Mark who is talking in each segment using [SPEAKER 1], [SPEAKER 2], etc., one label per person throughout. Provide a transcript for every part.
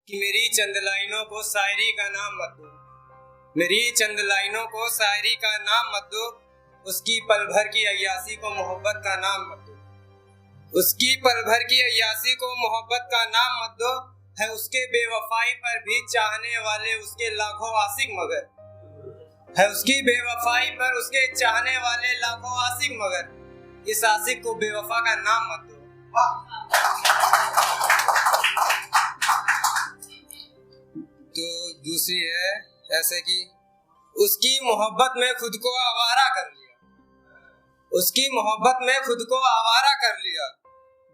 [SPEAKER 1] कि मेरी चंद लाइनों को शायरी का नाम मत दो, मेरी चंद लाइनों को शायरी का नाम मत दो, उसकी पल भर की अय्यासी को मोहब्बत का नाम मत दो, उसकी पल भर की अय्यासी को मोहब्बत का नाम मत दो। है उसके बेवफाई पर भी चाहने वाले उसके लाखों आशिक मगर, है उसकी बेवफाई पर उसके चाहने वाले लाखों आशिक मगर, इस आशिक को बेवफा का नाम मत दो। तो दूसरी है ऐसे कि उसकी मोहब्बत में खुद को आवारा कर लिया, उसकी मोहब्बत में खुद को आवारा कर लिया,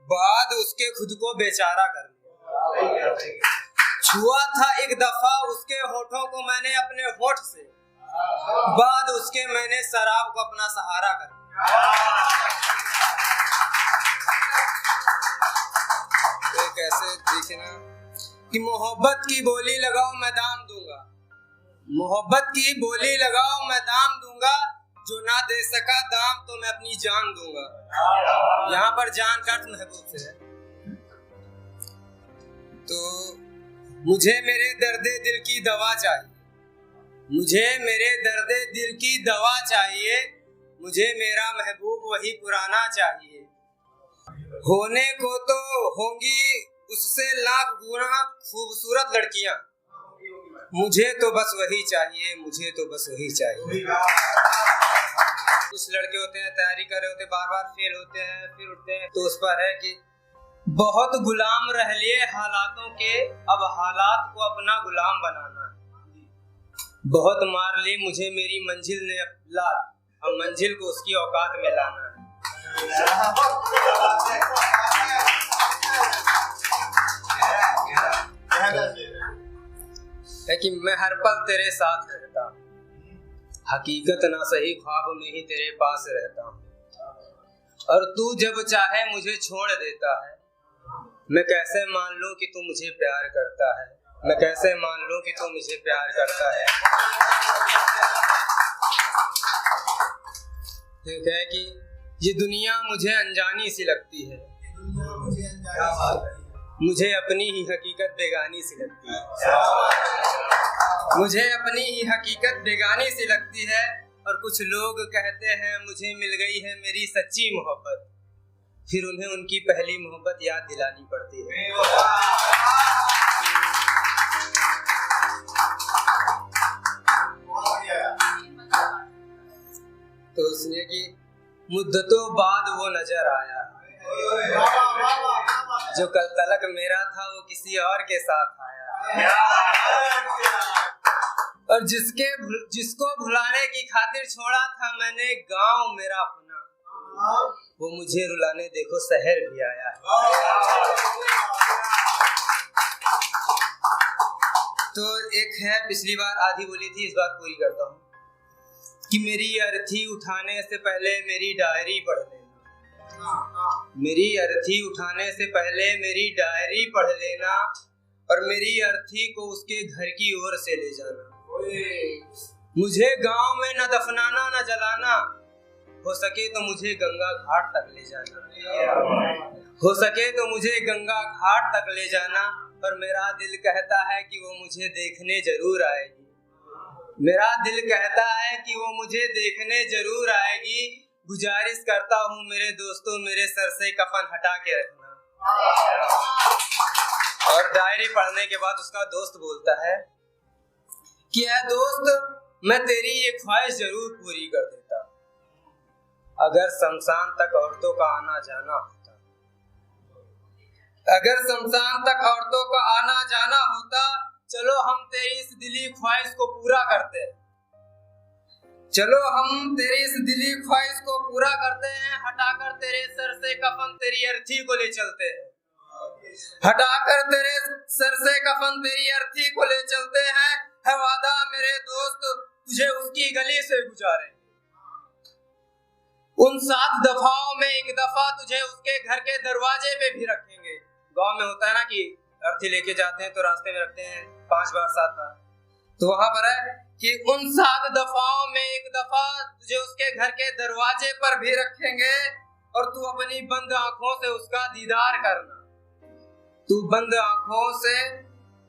[SPEAKER 1] बाद उसके खुद को बेचारा कर लिया। छुआ था एक दफा उसके होठों को मैंने अपने होठ से, बाद उसके मैंने शराब को अपना सहारा कर लिया। तो कैसे देखे ना कि मोहब्बत की बोली लगाओ मैं दाम दूंगा, मोहब्बत की बोली लगाओ मैं दाम दूंगा, जो ना दे सका दाम तो मैं अपनी जान दूंगा। यहाँ पर जान का अर्थ महबूब से है। तो मुझे मेरे दर्दे दिल की दवा चाहिए, मुझे मेरे दर्दे दिल की दवा चाहिए, मुझे मेरा महबूब वही पुराना चाहिए। होने को तो होंगी उससे लाख गुना खूबसूरत लड़कियां, मुझे तो बस वही चाहिए, मुझे तो बस वही चाहिए। कुछ लड़के होते हैं तैयारी कर रहे होते, बार बार फेल होते हैं, फिर उठते हैं। तो उस पर है कि बहुत गुलाम रह लिए हालातों के, अब हालात को अपना गुलाम बनाना है। बहुत मार ली मुझे मेरी मंजिल ने लात, अब मंजिल को उसकी औकात में लाना है। है कि मैं हर पल तेरे साथ रहता हूँ, हकीकत ना सही ख्वाब में ही तेरे पास रहता हूँ, और तू जब चाहे मुझे छोड़ देता है। मैं कैसे मान लूं कि तू मुझे प्यार करता है, मैं कैसे मान लूं कि तू मुझे प्यार करता है। ठीक है कि ये दुनिया मुझे अनजानी सी लगती है, मुझे अपनी ही हकीकत बेगानी सी लगती है, मुझे अपनी ही हकीकत बेगानी सी लगती है। और कुछ लोग कहते हैं मुझे मिल गई है मेरी सच्ची मोहब्बत, फिर उन्हें उनकी पहली मोहब्बत याद दिलानी पड़ती है। तो उसने की मुद्दतों बाद वो नजर आया, जो कल तलक मेरा था वो किसी और के साथ आया, और जिसको भुलाने की खातिर छोड़ा था मैंने गांव मेरा अपना, वो मुझे रुलाने देखो शहर भी आया है। तो एक है पिछली बार आधी बोली थी, इस बार पूरी करता हूँ कि मेरी अर्थी उठाने से पहले मेरी डायरी पढ़ लेना, मेरी अर्थी उठाने से पहले मेरी डायरी पढ़ लेना, और मेरी अर्थी को उसके घर की ओर से ले जाना। मुझे गांव में न दफनाना न जलाना, हो सके तो मुझे गंगा घाट तक ले जाना, हो सके तो मुझे गंगा घाट तक ले जाना। और मेरा दिल कहता है कि वो मुझे देखने जरूर आएगी, मेरा दिल कहता है कि वो मुझे देखने जरूर आएगी। गुजारिश करता हूँ मेरे दोस्तों मेरे सर से कफन हटा के रखना। और डायरी पढ़ने के बाद उसका दोस्त बोलता है कि ऐ दोस्त मैं तेरी ये ख्वाहिश जरूर पूरी कर देता, अगर शमशान तक औरतों का आना जाना होता, अगर शमशान तक औरतों का आना जाना होता। चलो हम तेरी इस दिली ख्वाहिश को पूरा करते हैं, चलो हम तेरी इस दिली ख्वाहिश को पूरा करते हैं। हटाकर तेरे सर से कफन तेरी अर्थी को ले चलते हैं, हटाकर तेरे सर से कफन तेरी अर्थी को ले चलते हैं। है वादा मेरे दोस्त तुझे उसकी गली से गुजारेंगे, उन 7 दफाओं में एक दफा तुझे उसके घर के दरवाजे पे भी रखेंगे। गांव में होता है ना कि अर्थी लेके जाते हैं तो रास्ते में रखते हैं 5 बार 7 बार, तो वहां पर है कि उन 7 दफाओं में एक दफा तुझे उसके घर के दरवाजे पर भी रखेंगे, और तू अपनी बंद आंखों से उसका दीदार करना, तू बंद आंखों से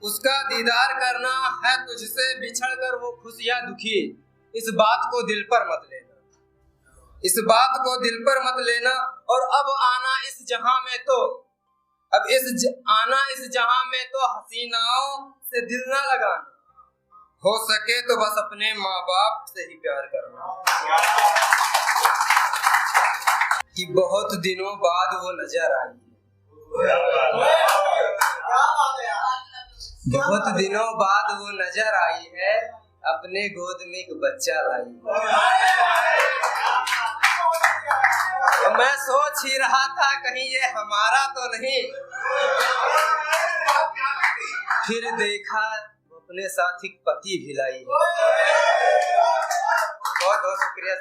[SPEAKER 1] उसका दीदार करना है तुझसे बिछड़ कर वो खुश या दुखी, इस बात को दिल पर मत लेना, इस बात को दिल पर मत लेना। और अब आना इस जहां में तो आना इस जहां में तो हसीनाओं से दिल ना लगाना, हो सके तो बस अपने माँ बाप से ही प्यार करना। कि बहुत दिनों बाद वो नजर आई, बहुत दिनों बाद वो नजर आई है, अपने गोद में एक बच्चा लाई। मैं सोच ही रहा था कहीं ये हमारा तो नहीं, फिर देखा अपने साथ एक पति भी लाई। बहुत बहुत शुक्रिया।